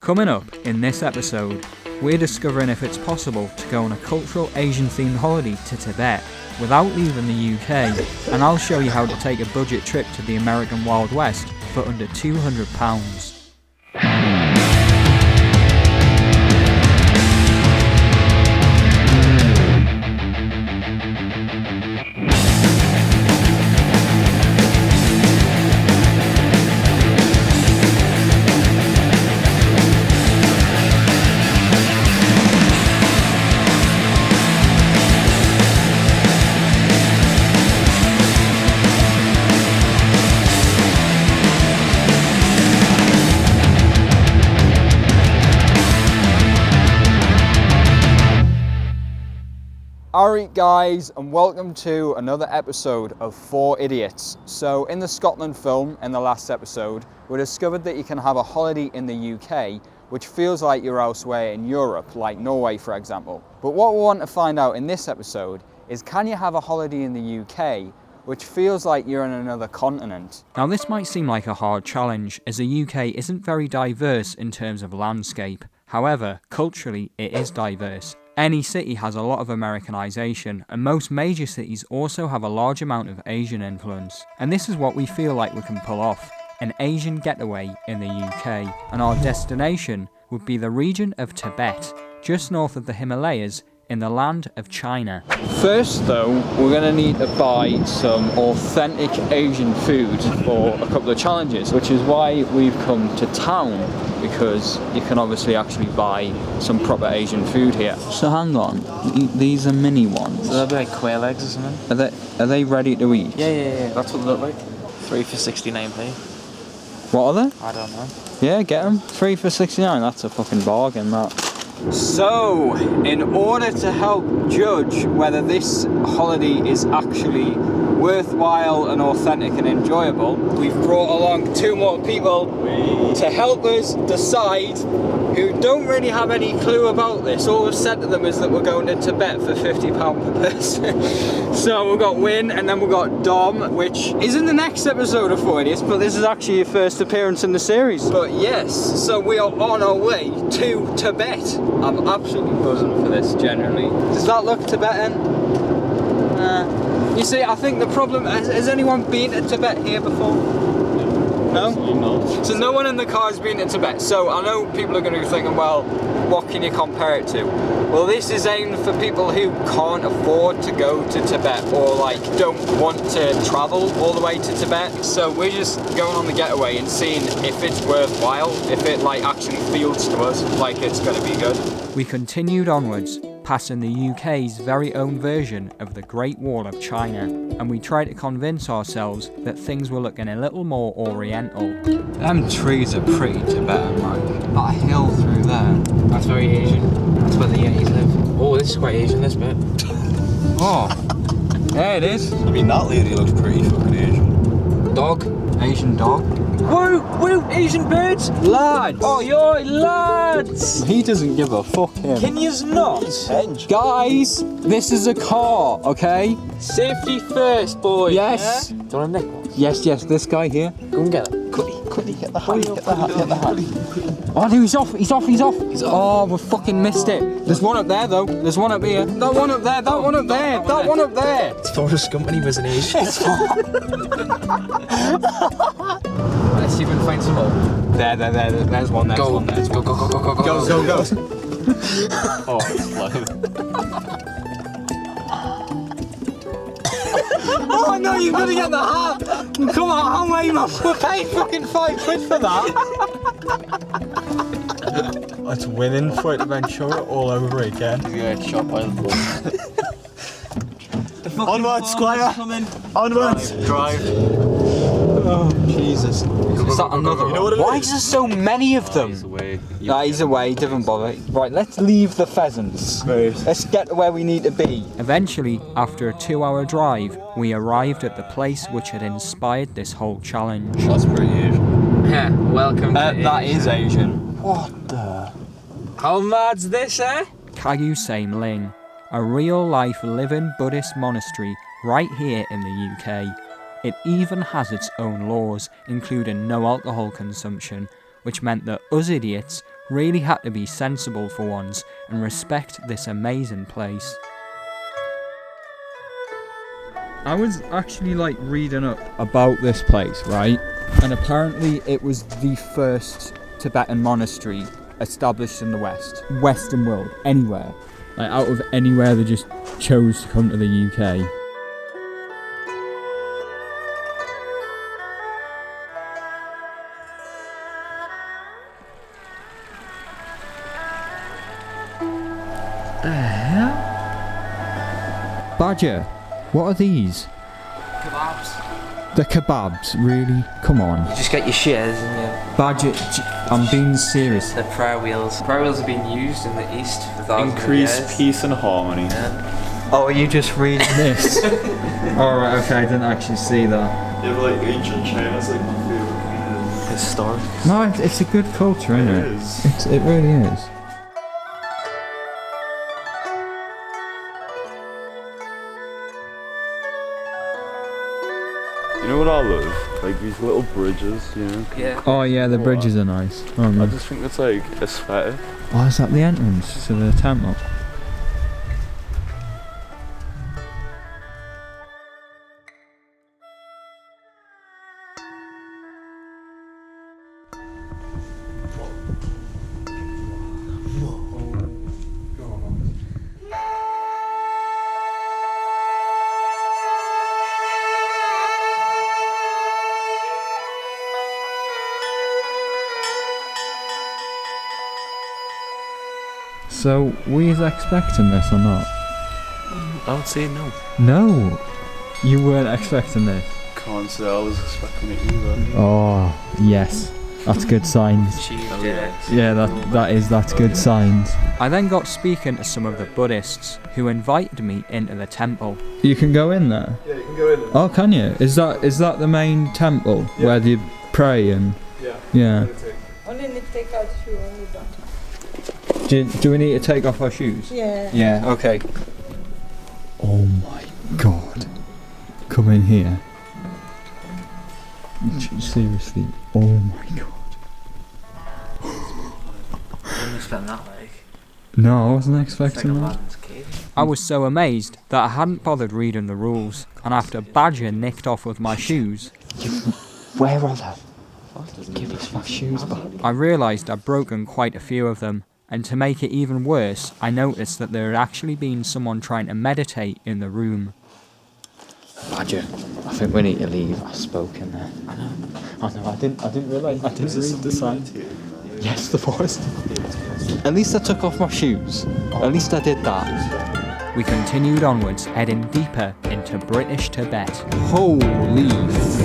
Coming up in this episode, we're discovering if it's possible to go on a cultural Asian-themed holiday to Tibet without leaving the UK, and I'll show you how to take a budget trip to the American Wild West for under £200. Alright guys, and welcome to another episode of 4 Idiots. So in the Scotland film, in the last episode, we discovered that you can have a holiday in the UK which feels like you're elsewhere in Europe, like Norway for example. But what we want to find out in this episode is, can you have a holiday in the UK which feels like you're in another continent? Now this might seem like a hard challenge, as the UK isn't very diverse in terms of landscape. However, culturally it is diverse. Any city has a lot of Americanization, and most major cities also have a large amount of Asian influence. And this is what we feel like we can pull off, an Asian getaway in the UK. And our destination would be the region of Tibet, just north of the Himalayas, in the land of China. First though, we're going to need to buy some authentic Asian food for a couple of challenges, which is why we've come to town, because you can obviously actually buy some proper Asian food here. So hang on, these are mini ones. So they'll be like quail eggs or something? Are they ready to eat? Yeah, that's what they look like. 3 for 69p. What are they? I don't know. Yeah, get them. 3 for 69, that's a fucking bargain, that. So, in order to help judge whether this holiday is actually worthwhile and authentic and enjoyable, we've brought along 2 more people to help us decide, who don't really have any clue about this. All we've said to them is that we're going to Tibet for £50 per person. So we've got Win, and then we've got Dom, which is in the next episode of 4 Idiots, but this is actually your first appearance in the series. But yes, so we are on our way to Tibet. I'm absolutely buzzing for this, generally. Does that look Tibetan? You see, I think the problem, has anyone been to Tibet here before? No? So no one in the car has been to Tibet. So I know people are going to be thinking, well, what can you compare it to? Well, this is aimed for people who can't afford to go to Tibet, or like don't want to travel all the way to Tibet. So we're just going on the getaway and seeing if it's worthwhile, if it like actually feels to us like it's going to be good. We continued onwards, passing the UK's very own version of the Great Wall of China, and we tried to convince ourselves that things were looking a little more oriental. Them trees are pretty Tibetan, like that hill through there. That's very Asian. That's where the Yetis live. Oh, this is quite Asian, this bit. Oh, yeah, it is. I mean, that lady looks pretty fucking Asian. Dog, Asian dog. Woo! Woo! Asian birds! Lads! Oh, yo, lads! He doesn't give a fuck, him. Can yous not? Guys, this is a car, okay? Safety first, boys. Yes. Yeah? Do you want a nick one? Yes, this guy here. Go and get it. Quickly, get the hat, get the hat. Oh, no, he's off. Oh, we fucking missed it. There's one up there, though. There's one up here. That one up there, that one up there, that one up there. It's Forrest Gump when he was an Asian. Let's see if we can find some more. There's one, Go. one, there's Go. Go. Oh, it's flying. Oh, no, you've got to get the hat. Come on, I'll wait, man. We're paying fucking £5 for that. That's winning for it, Ventura all over again. He's gonna get shot by the ball. Onwards, Squire! Onwards! Drive. Oh, Jesus. Is that another one? You know what it Why is? is there so many of them? He's away. He's away, doesn't bother. Right, let's leave the pheasants. Let's get to where we need to be. Eventually, after a 2-hour drive, we arrived at the place which had inspired this whole challenge. That's pretty Asian. Yeah, welcome to That Asia. is Asian. What the? How mad's this, eh? 𝗘𝗽𝟮, a real-life living Buddhist monastery right here in the UK. It even has its own laws, including no alcohol consumption, which meant that us idiots really had to be sensible for once and respect this amazing place. I was actually reading up about this place, right? And apparently it was the first Tibetan monastery established in the Western world, anywhere. Out of anywhere, they just chose to come to the UK. The hell? Badger, what are these? Kebabs. The kebabs, really? Come on. You just get your shares and your... Badger, I'm being serious. The prayer wheels. Prayer wheels have been used in the East for thousands of Increase years. peace and harmony. Yeah. Oh, are you just reading this? Alright, okay, I didn't actually see that. Yeah, but ancient China's my favorite kind of Historic. No, it's a good culture, isn't it? It is. It really is. You know what I love? These little bridges, Yeah. Oh yeah, the bridges are nice. Oh, no. I just think it's aesthetic. Oh, is that the entrance to the temple? So, were you expecting this or not? I would say no. No! You weren't expecting this? Can't say I was expecting it either. Oh, yes. That's good signs. Yeah, that's good signs. I then got speaking to some of the Buddhists who invited me into the temple. You can go in there? Yeah, you can go in there. Oh, can you? Is that the main temple where you pray and... Yeah. Only need to take out shoe, only that. Do we need to take off our shoes? Yeah. Yeah, okay. Oh my god. Come in here. Seriously, oh my god. I didn't expect that, No, I wasn't expecting that. Aladdin's cave. I was so amazed that I hadn't bothered reading the rules, and after Badger nicked off with my shoes, Where are they? Give us my shoes back. I realised I'd broken quite a few of them, and to make it even worse, I noticed that there had actually been someone trying to meditate in the room. Badger, I think we need to leave. I spoke in there. I know. I didn't realise. I didn't read the sign. Yes, the forest. At least I took off my shoes. At least I did that. We continued onwards, heading deeper into British Tibet. Holy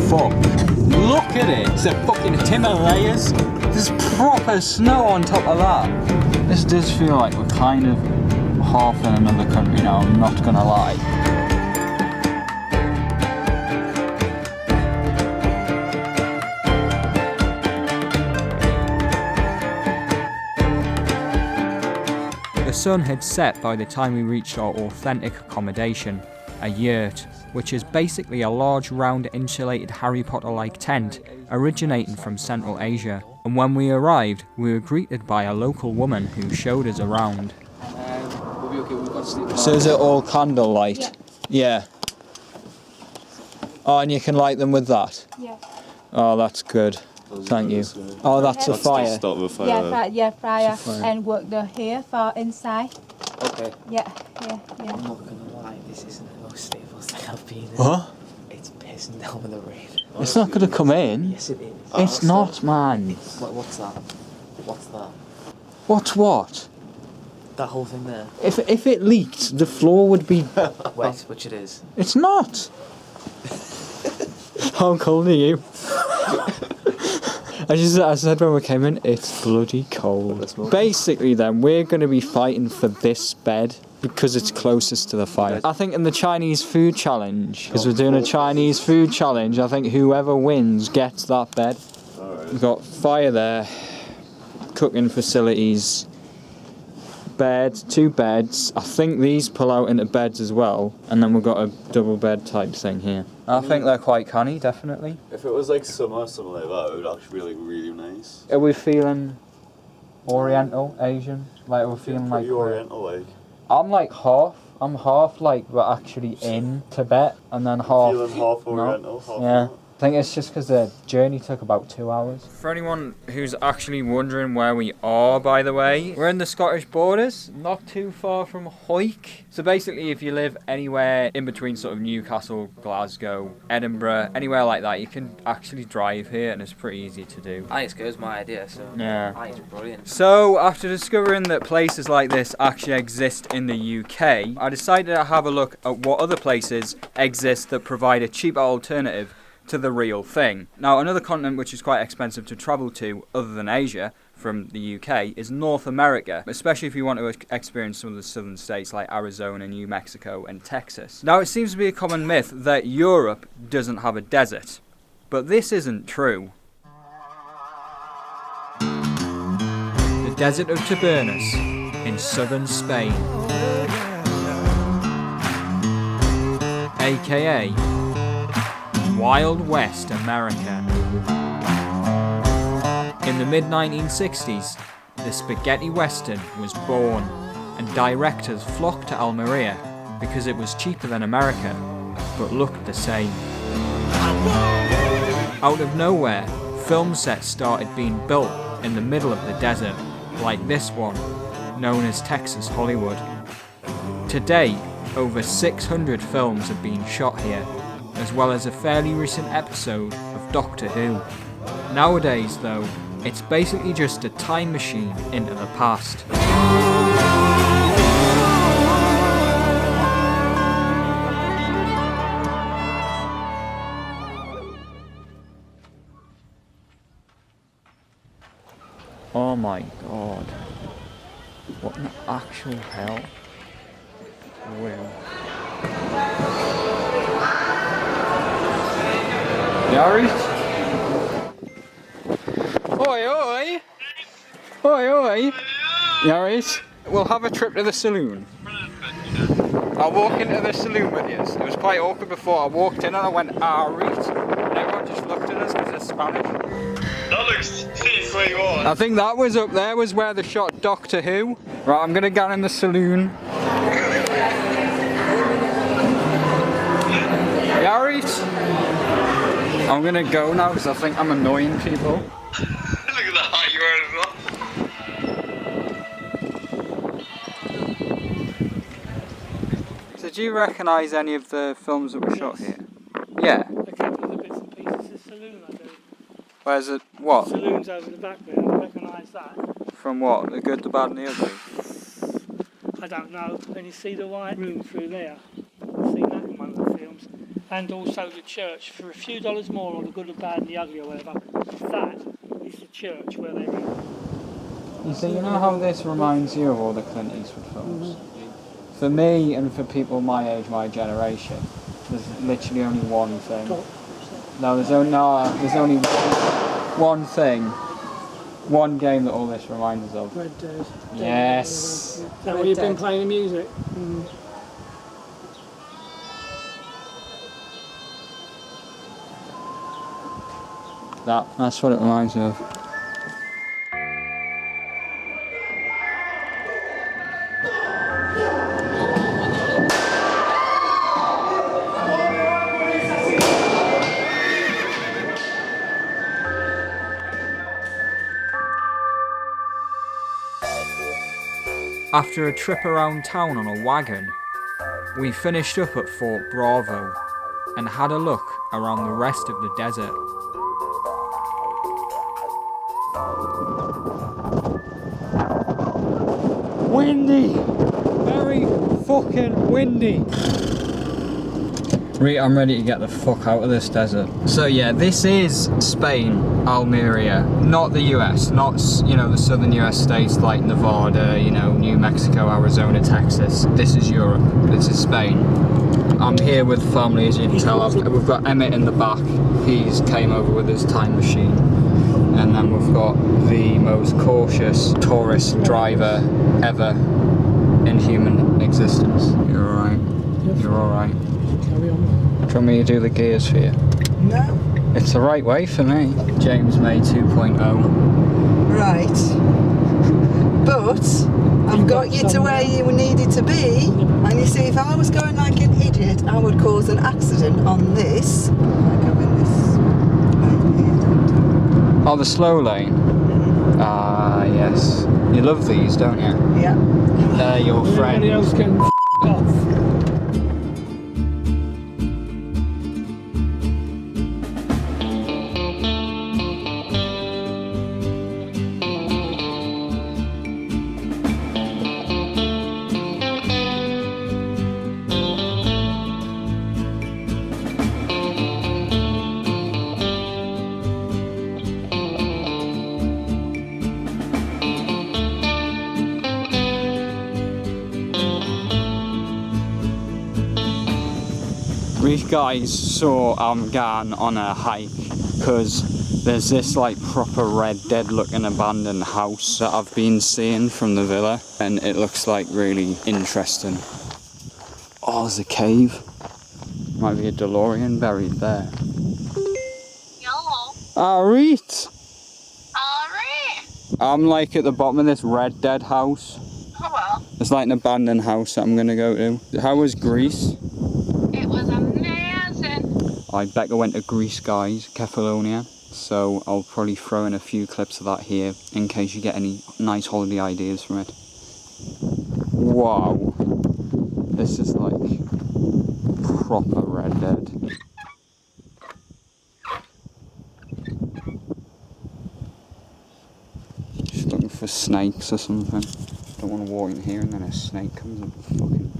fuck. Look at it. It's a fucking Himalayas. There's proper snow on top of that. This does feel like we're kind of half in another country now, I'm not gonna lie. The sun had set by the time we reached our authentic accommodation, a yurt, which is basically a large round insulated Harry Potter-like tent originating from Central Asia. And when we arrived, we were greeted by a local woman who showed us around. We'll be okay, we've got sleep. So is it all candlelight? Yeah. Oh, and you can light them with that? Yeah. Oh, that's good. Thank you. Oh, that's a fire. Start the fire. Fire. And work the hair for inside. Okay. Yeah. I'm not gonna lie, this isn't the most stable thing I've been in. What? It's pissing down with the rain. It's not gonna come in. Yes, it is. It's not, man. What's that? What's that? What's what? That whole thing there. If it leaked, the floor would be... Wait, which it is. It's not. How cold are you? I said when we came in, it's bloody cold. Basically then, we're going to be fighting for this bed because it's closest to the fire. I think in the Chinese food challenge, because we're doing a Chinese food challenge, I think whoever wins gets that bed. We've got fire there, cooking facilities, bed, 2 beds. I think these pull out into beds as well, and then we've got a double bed type thing here. I think they're quite canny, definitely. If it was like summer, something like that, it would actually be like really nice. Are we feeling Oriental, Asian. Like we're feeling like Oriental, like. I'm like half. I'm half like we're actually in Tibet, and then half. Feeling half Oriental, half Yeah. not. I think it's just because the journey took about 2 hours. For anyone who's actually wondering where we are, by the way, we're in the Scottish borders, not too far from Hawick. So basically, if you live anywhere in between sort of Newcastle, Glasgow, Edinburgh, anywhere like that, you can actually drive here, and it's pretty easy to do. I think it's good, it's my idea, so Yeah. I think it's brilliant. So, after discovering that places like this actually exist in the UK, I decided to have a look at what other places exist that provide a cheaper alternative to the real thing. Now, another continent which is quite expensive to travel to, other than Asia, from the UK, is North America, especially if you want to experience some of the southern states like Arizona, New Mexico, and Texas. Now, it seems to be a common myth that Europe doesn't have a desert, but this isn't true. The desert of 𝗘𝗽𝟮 in southern Spain, aka Wild West America. In the mid-1960s, the spaghetti western was born, and directors flocked to Almeria because it was cheaper than America, but looked the same. Out of nowhere, film sets started being built in the middle of the desert, like this one, known as Texas Hollywood. To date, over 600 films have been shot here, as well as a fairly recent episode of Doctor Who. Nowadays, though, it's basically just a time machine into the past. Oh my god. What in the actual hell? Wow. Yari? Oi, oi! Oi, oi! Yaris, we'll have a trip to the saloon. I'll walk into the saloon with you. It was quite awkward before. I walked in and I went, Yaris, and everyone just looked at us because they're Spanish. That looks sick where you are. I think that was up there, was where they shot Doctor Who. Right, I'm gonna get in the saloon. Yaris? I'm gonna go now because I think I'm annoying people. Look at the hat you're wearing as well. So do you recognise any of the films that were shot here? Yeah. A couple of the bits and pieces. The saloon, I do. Where's it? What? Saloon's over the back there. I recognise that. From what? The Good, the Bad and the Ugly? I don't know. And you see the white room through there. I've seen that in one of the films. And also the church for a few dollars more, or the Good, the Bad and the Ugly or whatever. That is the church where they're in. You see, you know how this reminds you of all the Clint Eastwood films? For me and for people my age, my generation, there's literally only one thing. No, there's only one thing, one game that all this reminds us of. Red Dead. Yes. Is that where you've been playing the music? That's what it reminds me of. After a trip around town on a wagon, we finished up at Fort Bravo and had a look around the rest of the desert. Windy! Very fucking windy! Right, I'm ready to get the fuck out of this desert. So yeah, this is Spain, Almeria, not the US, not, you know, the southern US states like Nevada, you know, New Mexico, Arizona, Texas. This is Europe, this is Spain. I'm here with family, as you can tell. We've got Emmett in the back, he's came over with his time machine. And then we've got the most cautious tourist driver ever in human existence. You're alright. You're alright. Carry on. Do you want me to do the gears for you? No. It's the right way for me. James May 2.0. Right. But I've got you to where you needed to be. And you see, if I was going like an idiot, I would cause an accident on this. I go in this lane here, don't I? Oh, the slow lane. Ah, yes. You love these, don't you? Yeah. They're your Everybody else friend. can off. These guys saw I'm going on a hike because there's this like proper Red Dead looking abandoned house that I've been seeing from the villa, and it looks like really interesting. Oh, there's a cave. Might be a DeLorean buried there. Hello. Alright. Alright. I'm like at the bottom of this Red Dead house. Oh well. It's like an abandoned house that I'm gonna go to. How was Greece? It was amazing. I Becca went to Greece, guys, Kefalonia, so I'll probably throw in a few clips of that here in case you get any nice holiday ideas from it. Wow, this is like proper Red Dead. Just looking for snakes or something. Don't want to walk in here and then a snake comes up fucking...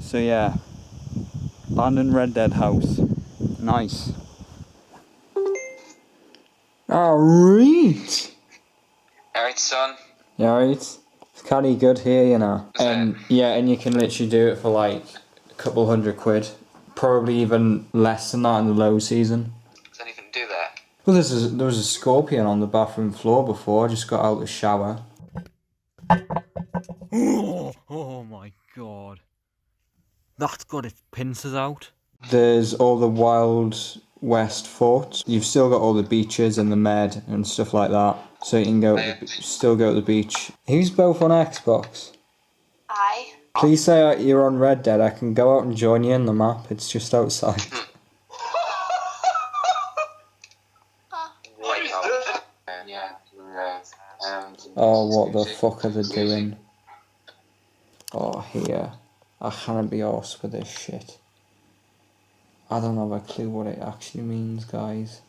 So yeah, abandoned Red Dead house. Nice. Alright. Alright, son. Yeah, alright. It's kinda good here, you know. Yeah, and you can literally do it for like a couple £100. Probably even less than that in the low season. Does anything do that? Well, there was a scorpion on the bathroom floor before. I just got out of the shower. Oh my god. That's got its pincers out. There's all the Wild West forts. You've still got all the beaches and the med and stuff like that. So you can still go to the beach. Who's both on Xbox? I. Please say you're on Red Dead. I can go out and join you in the map. It's just outside. Oh, what the fuck are they doing? Oh, here. I can't be arsed with this shit. I don't have a clue what it actually means, guys.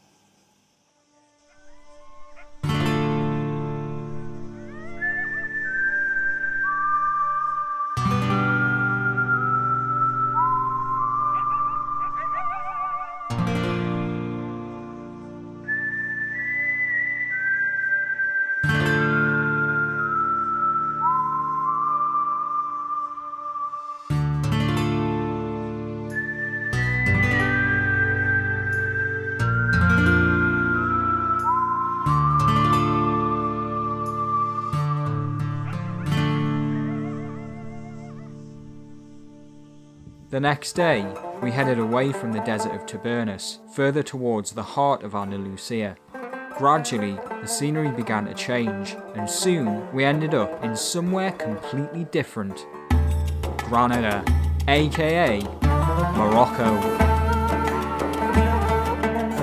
The next day, we headed away from the desert of Tibet, further towards the heart of Andalusia. Gradually, the scenery began to change, and soon we ended up in somewhere completely different. Granada, aka Morocco.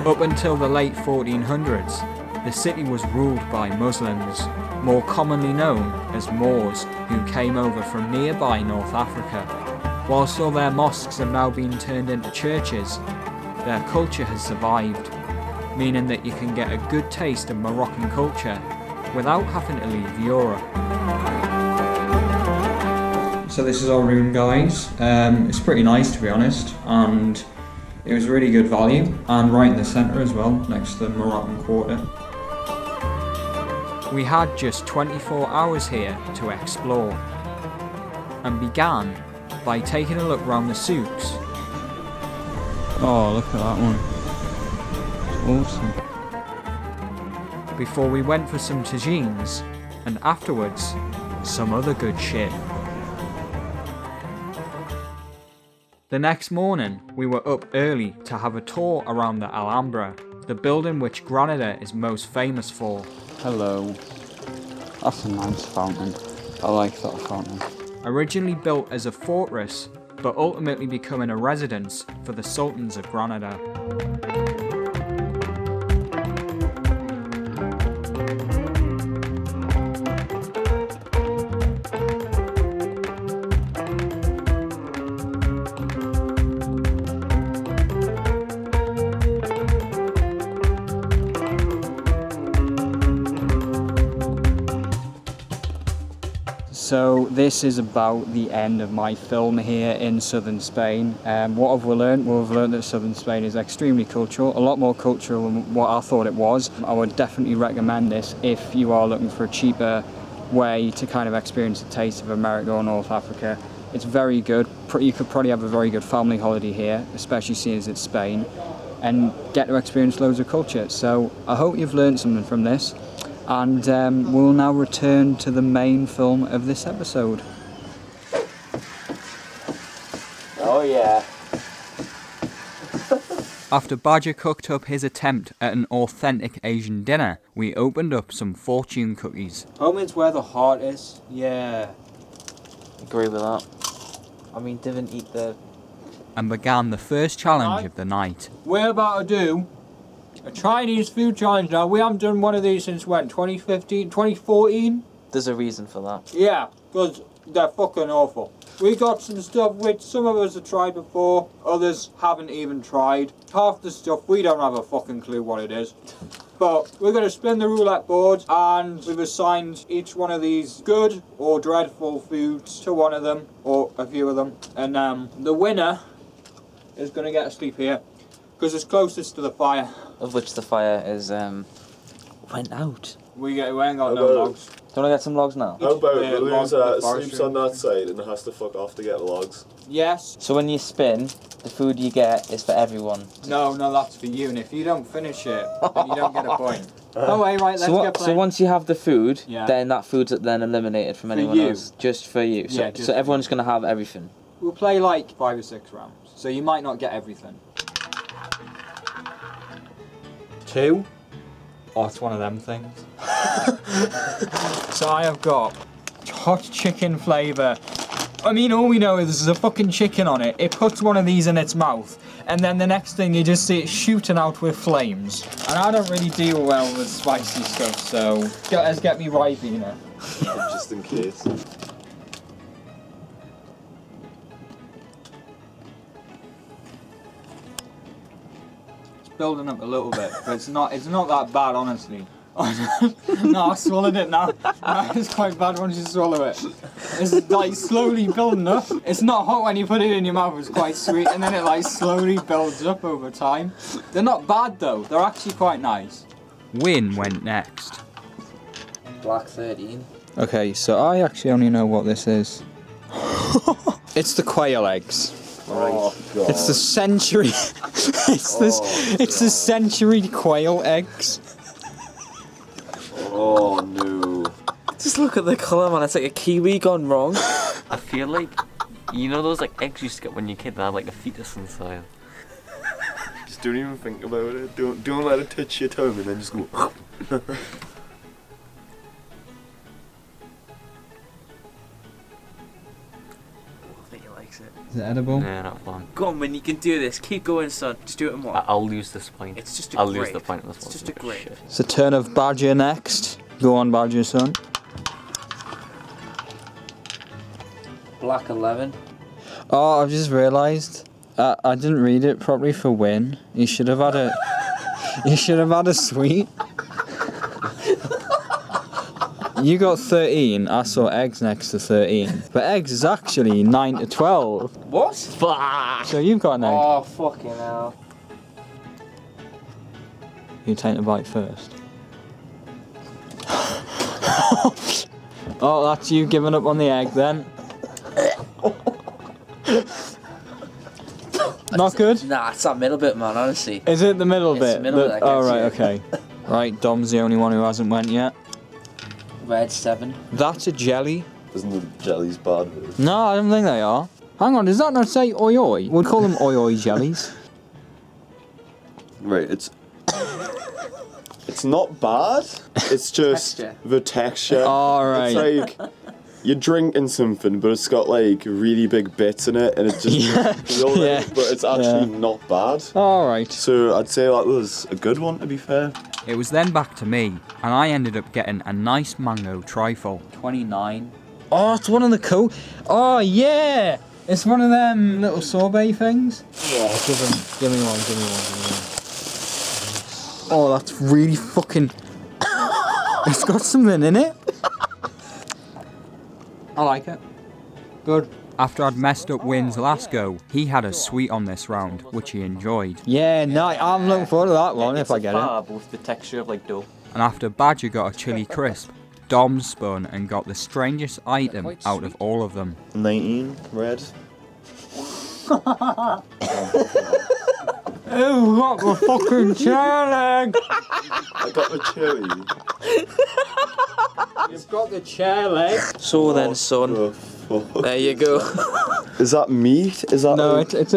Up until the late 1400s, the city was ruled by Muslims, more commonly known as Moors, who came over from nearby North Africa. Whilst all their mosques have now been turned into churches, their culture has survived, meaning that you can get a good taste of Moroccan culture without having to leave Europe. So this is our room, guys. It's pretty nice, to be honest, and it was really good value, and right in the centre as well, next to the Moroccan Quarter. We had just 24 hours here to explore, and began by taking a look round the souks. Oh, look at that one. It's awesome. Before we went for some tagines, and afterwards, some other good shit. The next morning, we were up early to have a tour around the Alhambra, the building which Granada is most famous for. Hello. That's a nice fountain. I like that fountain. Originally built as a fortress, but ultimately becoming a residence for the Sultans of Granada. So this is about the end of my film here in southern Spain. What have we learned? Well, we've learned that southern Spain is extremely cultural, a lot more cultural than what I thought it was. I would definitely recommend this if you are looking for a cheaper way to kind of experience the taste of America or North Africa. It's very good. You could probably have a very good family holiday here, especially seeing as it's Spain, and get to experience loads of culture. So I hope you've learned something from this. And we'll now return to the main film of this episode. Oh yeah. After Badger cooked up his attempt at an authentic Asian dinner, we opened up some fortune cookies. Home is where the heart is. Yeah. Agree with that. I mean, didn't eat the... And began the first challenge of the night. We're about to do a Chinese food challenge now. We haven't done one of these since when? 2015? 2014? There's a reason for that. Yeah, because they're fucking awful. We got some stuff which some of us have tried before, others haven't even tried. Half the stuff we don't have a fucking clue what it is. But we're going to spin the roulette board and we've assigned each one of these good or dreadful foods to one of them, or a few of them. And the winner is going to get to sleep here because it's closest to the fire. Of which the fire is, went out. We ain't got no logs. Do you want to get some logs now? How about the the loser log- the sleeps on that side and has to fuck off to get the logs? Yes. So when you spin, the food you get is for everyone. No, that's for you. And if you don't finish it, then you don't get a point. Oh, wait, right, let's get playing. So once you have the food, Yeah. then that food's then eliminated from anyone you. else. Just for you. So, Yeah, just so for everyone's going to have everything. We'll play like 5 or 6 rounds, so you might not get everything. 2? Oh, it's one of them things. So I have got hot chicken flavour. I mean, all we know is there's a fucking chicken on it. It puts one of these in its mouth, and then the next thing you just see it shooting out with flames. And I don't really deal well with spicy stuff, so let's get me Ribena. Just in case. Building up a little bit, but it's not that bad, honestly. No, I swallowed it now. No, it's quite bad once you swallow it. It's like slowly building up. It's not hot when you put it in your mouth, it's quite sweet, and then it like slowly builds up over time. They're not bad though, they're actually quite nice. Win went next. Black 13. Okay, so I actually only know what this is. It's the quail eggs. Oh, God. It's the century. It's the century quail eggs. Oh no. Just look at the colour, man. It's like a kiwi gone wrong. I feel like, you know those like eggs you used to get when you're a kid that have like a fetus inside? Just don't even think about it. Don't let it touch your tongue and then just go. Is it edible? Yeah, not fun. Go on, man. You can do this. Keep going, son. Just do it more. I'll lose this point. It's just a I'll grape. lose the point of this one. It's just a grape. Shit. It's the turn of Badger next. Go on, Badger, son. Black 11. Oh, I've just realised I didn't read it properly for win. You should have had a. You should have had a sweet. You got 13. I saw eggs next to 13, but eggs is actually 9 to 12. What? So you've got an egg. Oh, fucking hell. You take a bite first. Oh, that's you giving up on the egg then. Not good? Nah, it's that middle bit, man, honestly. Is it the middle It's bit? the middle bit that Oh, gets right, you. okay. Right, Dom's the only one who hasn't went yet. Red 7. That's a jelly. Isn't the jellies bad? No, I don't think they are. Hang on, does that not say oi oi? We'd call them oi oi jellies. Right, it's It's not bad. It's just the texture. Alright. It's like you're drinking something, but it's got like really big bits in it, and it just Yeah. but it's actually not bad. Alright. So I'd say that was a good one, to be fair. It was then back to me, and I ended up getting a nice mango trifle. 29. Oh, it's one of the cool. Oh, yeah! It's one of them little sorbet things. Yeah, give me one. Oh, that's really fucking. It's got something in it. I like it. Good. After I'd messed up Wynn's last go, he had a sweet on this round, which he enjoyed. Yeah, no, I'm looking forward to that one if I get it. With the texture of like dough. And after Badger got a chili crisp, Dom spun and got the strangest item out of all of them. 19, red. Oh, what the fucking chair leg! I got the chili. You've got the chair leg. So then, son, there you go. Is that meat? Is that No, like... it's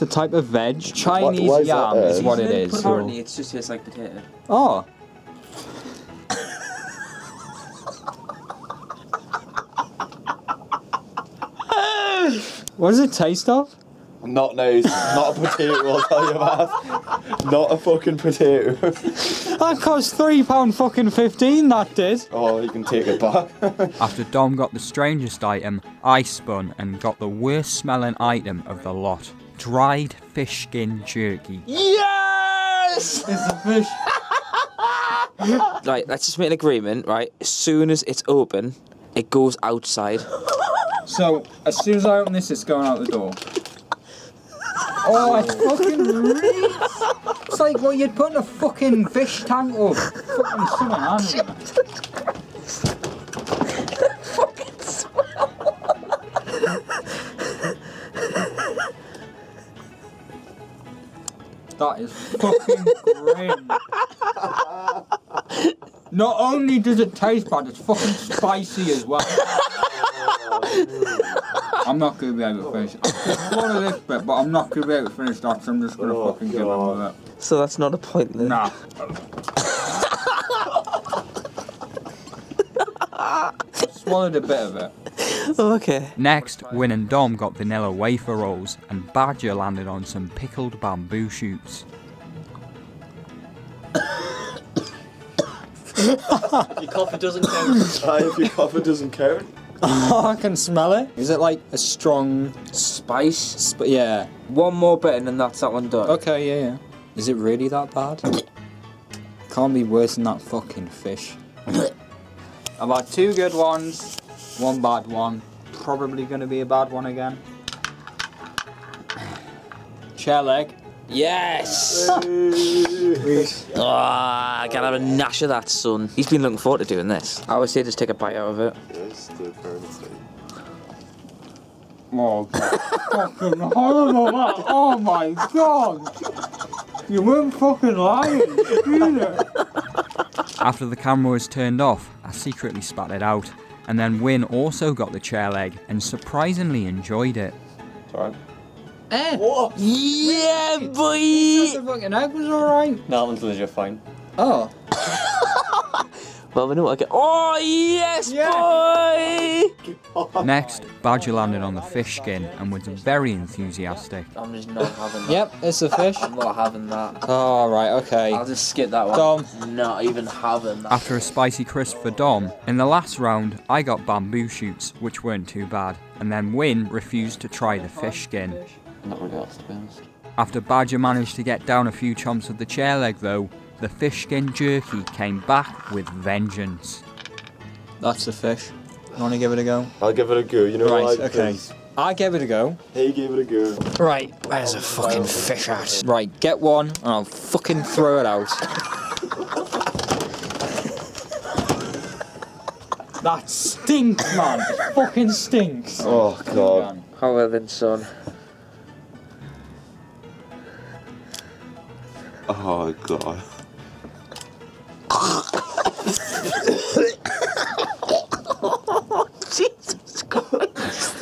a type of veg. Chinese why is yam that, is what it is. Apparently, it's just tastes like potato. Oh. What does it taste of? Not nice. Not a potato, I'll tell you that. Not a fucking potato. That cost £3 fucking 15, that did. Oh, you can take it back. After Dom got the strangest item, I spun and got the worst smelling item of the lot. Dried fish skin jerky. Yes! It's a fish. Right, let's just make an agreement, right? As soon as it's open, it goes outside. So, as soon as I open this, it's going out the door. Oh, it's fucking reeks. It's like what you'd put in a fucking fish tank or fucking something, I don't know. Fucking smell. That is fucking grim. Not only does it taste bad, it's fucking spicy as well. I'm not going to be able to finish it. I want this bit, but I'm not going to be able to finish that, so I'm just going to fucking give him with it. So that's not a point then? Nah. Swallowed a bit of it. Okay. Next, Wynn and Dom got vanilla wafer rolls, and Badger landed on some pickled bamboo shoots. If your coffee doesn't count. If your coffee doesn't count. Oh, I can smell it. Is it like a strong Spice. yeah. One more bit and then that's that one done. Okay, yeah. Is it really that bad? Can't be worse than that fucking fish. I've had 2 good ones, 1 bad one. Probably going to be a bad one again. Chair leg. Yes! I gotta have a nash of that, son. He's been looking forward to doing this. I would say just take a bite out of it. Yes, the parents say. Oh, fucking horrible that. Oh my god. You weren't fucking lying, either. After the camera was turned off, I secretly spat it out, and then Wynn also got the chair leg and surprisingly enjoyed it. Sorry. What? Yeah, boy! The fucking egg was alright. That one's legit fine. Oh. Well, we know what I get. Oh, yes, boy! Next, Badger landed on the fish skin and was very enthusiastic. I'm just not having that. Yep, it's a fish. I'm not having that. Oh, right, okay. I'll just skip that one. Dom. Not even having that. After a spicy crisp for Dom, in the last round, I got bamboo shoots, which weren't too bad, and then Wynn refused to try the fish skin. Not really else, to be honest. After Badger managed to get down a few chomps of the chair leg though, the fish skin jerky came back with vengeance. That's the fish. You want to give it a go? I'll give it a go, you know, Right, like okay. this. I gave it a go. He gave it a go. Right, where's a fucking fish at? Right, get one and I'll fucking throw it out. That stinks, man. It fucking stinks. Oh, God. How well then, son? Oh, God. Jesus Christ.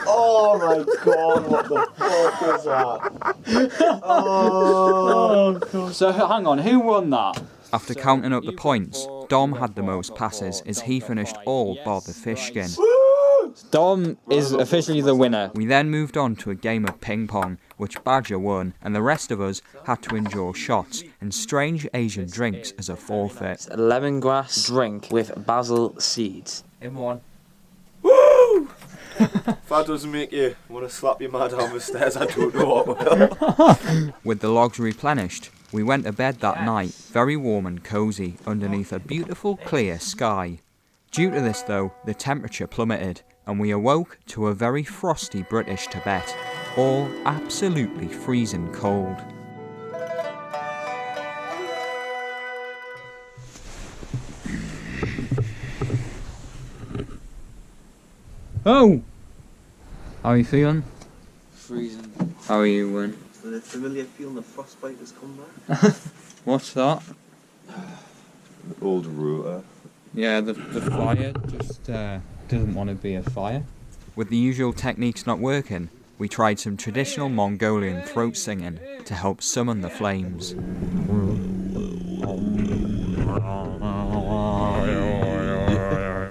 Oh, my God. What the fuck is that? So hang on, who won that? After counting up the points, Dom had the most passes as he finished all bar the fish skin. Dom is officially the winner. We then moved on to a game of ping pong, which Badger won, and the rest of us had to endure shots and strange Asian drinks as a forfeit. It's a lemongrass drink with basil seeds. In one. If that doesn't make you want to slap your man down the stairs, I don't know what will. With the logs replenished, we went to bed that night, very warm and cosy, underneath a beautiful clear sky. Due to this though, the temperature plummeted, and we awoke to a very frosty British Tibet, all absolutely freezing cold. Oh! How are you feeling? Freezing. How are you, Win? The familiar feeling of frostbite has come back. What's that? Old router. Yeah, the fire just doesn't want to be a fire. With the usual techniques not working, we tried some traditional Mongolian throat singing to help summon the flames.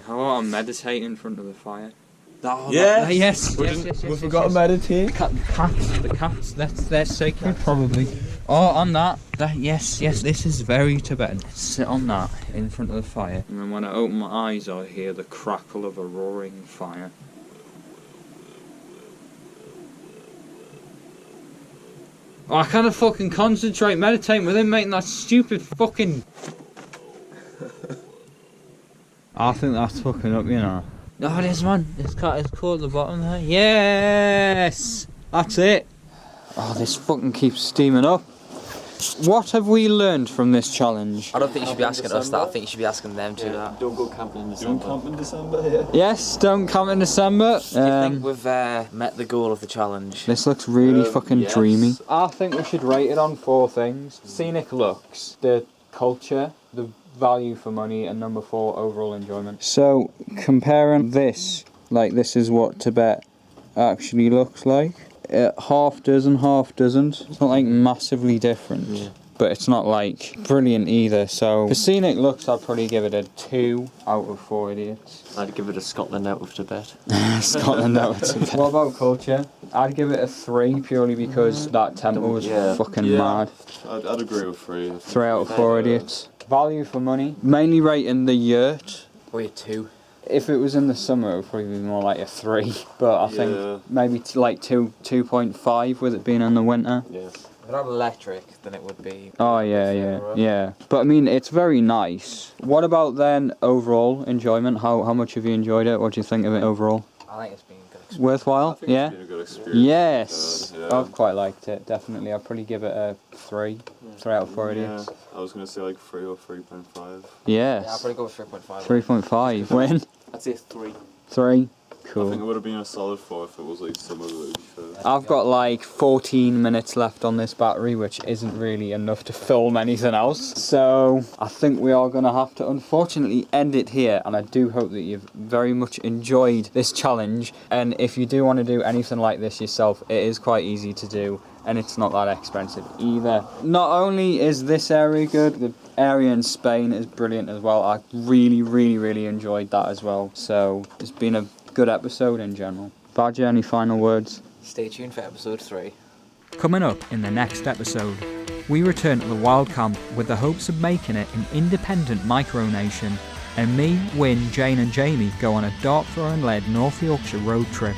How about I meditate in front of the fire? Yes. We forgot to meditate. The cats, they're sacred probably. Oh, on that, yes, this is very Tibetan. Sit on that in front of the fire, and then when I open my eyes, I hear the crackle of a roaring fire. Oh, I can't fucking concentrate meditating within making that stupid fucking... I think that's fucking up, you know. No, it is, man. It's caught at the bottom there. Yes! That's it. Oh, this fucking keeps steaming up. What have we learned from this challenge? I don't think you should be asking us that. I think you should be asking them to that. Don't go camping in December. Don't camp in December, yeah. Yes, don't camp in December. Do you think we've met the goal of the challenge? This looks really fucking yes. dreamy. I think we should rate it on 4 things. Scenic looks, the culture, the value for money, and number 4, overall enjoyment. So, comparing this, like this is what Tibet actually looks like. Half dozen, half doesn't. It's not like massively different, but it's not like brilliant either. So, for scenic looks, I'd probably give it a 2 out of 4 idiots. I'd give it a Scotland out of Tibet. Scotland out of Tibet. What about culture? I'd give it a 3 purely because that temple was fucking mad. I'd agree with 3. 3 out of 4 idiots. Value for money, mainly rating the yurt. Probably a 2. If it was in the summer, it would probably be more like a 3. But I think maybe like 2.5 with it being in the winter. Yeah. If it had electric, then it would be... Oh yeah. But I mean, it's very nice. What about then overall enjoyment? How much have you enjoyed it? What do you think of it overall? I think it's been a good experience. Worthwhile? I think it's been a good experience. Yes. Yeah. I've quite liked it, definitely. I'd probably give it a 3. 3 out of 4 idiots. I was going to say like 3 or 3.5. Yes. Yeah, I'll probably go with 3.5. 3.5. When? I'd say 3. 3. I Cool. think it would have been a solid 4 if it was like summer luge. I've got like 14 minutes left on this battery, which isn't really enough to film anything else. So I think we are going to have to unfortunately end it here. And I do hope that you've very much enjoyed this challenge. And if you do want to do anything like this yourself, it is quite easy to do. And it's not that expensive either. Not only is this area good, the area in Spain is brilliant as well. I really enjoyed that as well. So it's been a good episode in general. Badger, any final words? Stay tuned for episode 3. Coming up in the next episode, we return to the wild camp with the hopes of making it an independent micronation, and me, Win, Jane and Jamie go on a dart-throwing-led North Yorkshire road trip.